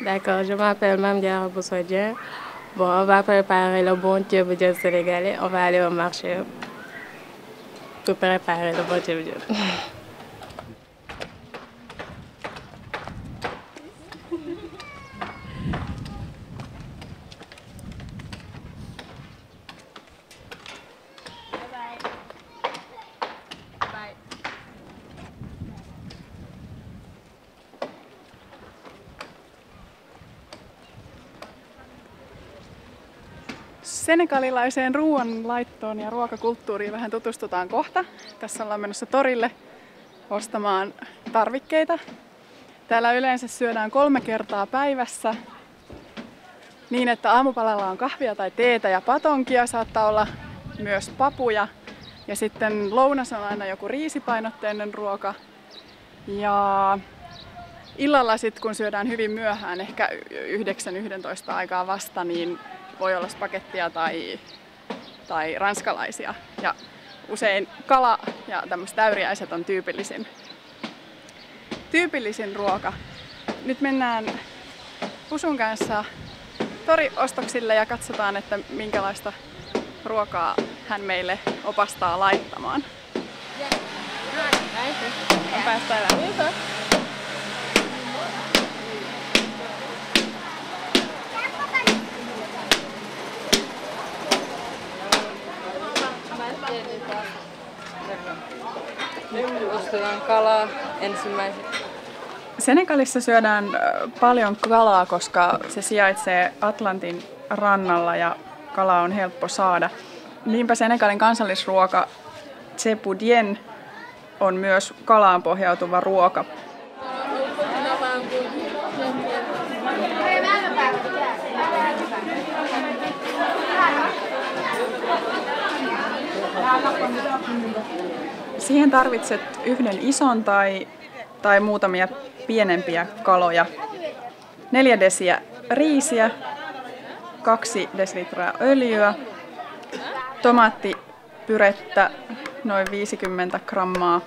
D'accord, je m'appelle Mame Diarra Bousso Dieng. Bon, on va préparer le bon ceebu jën sénégalais. On va aller au marché pour préparer le bon ceebu jën. Senegalilaiseen ruoanlaittoon ja ruokakulttuuriin vähän tutustutaan kohta. Tässä ollaan menossa torille ostamaan tarvikkeita. Täällä yleensä syödään 3 kertaa päivässä niin, että aamupalalla on kahvia tai teetä ja patonkia, saattaa olla myös papuja. Ja sitten lounas on aina joku riisipainotteinen ruoka. Ja illalla sitten kun syödään hyvin myöhään, ehkä 9-11 aikaa vasta, niin voi olla spagettia tai ranskalaisia. Ja usein kala ja tämmöiset äyriäiset on tyypillisin ruoka. Nyt mennään Pusun kanssa toriostoksille ja katsotaan, että minkälaista ruokaa hän meille opastaa laittamaan. Päästään läpi. Ostetaan kalaa ensimmäiseksi. Senegalissa syödään paljon kalaa, koska se sijaitsee Atlantin rannalla ja kala on helppo saada. Niinpä Senegalin kansallisruoka ceebu jën on myös kalaan pohjautuva ruoka. Siihen tarvitset yhden ison tai muutamia pienempiä kaloja. 4 desiä riisiä, 2 desilitraa öljyä, tomaattipyrettä noin 50 grammaa,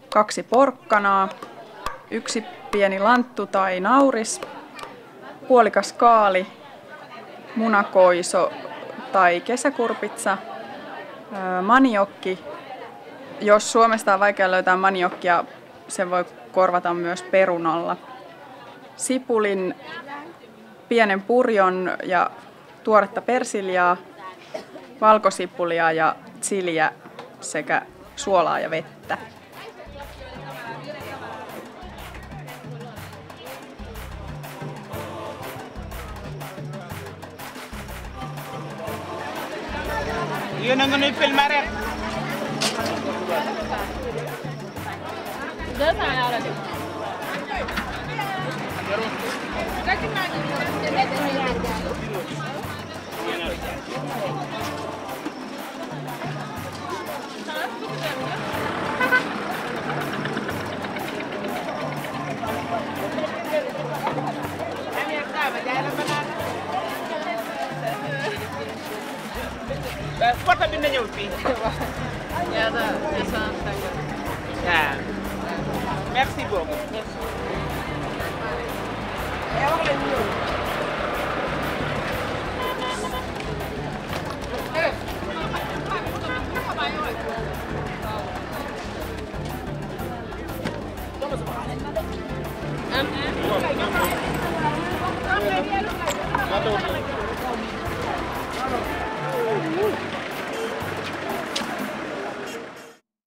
2 porkkanaa, 1 pieni lanttu tai nauris, puolikas kaali, munakoiso tai kesäkurpitsa, maniokki. Jos Suomesta on vaikea löytää maniokkia, sen voi korvata myös perunalla. Sipulin, pienen purjon ja tuoretta persiljaa, valkosipulia ja chiliä sekä suolaa ja vettä. Foto bi na ñëw fii. Merci beaucoup.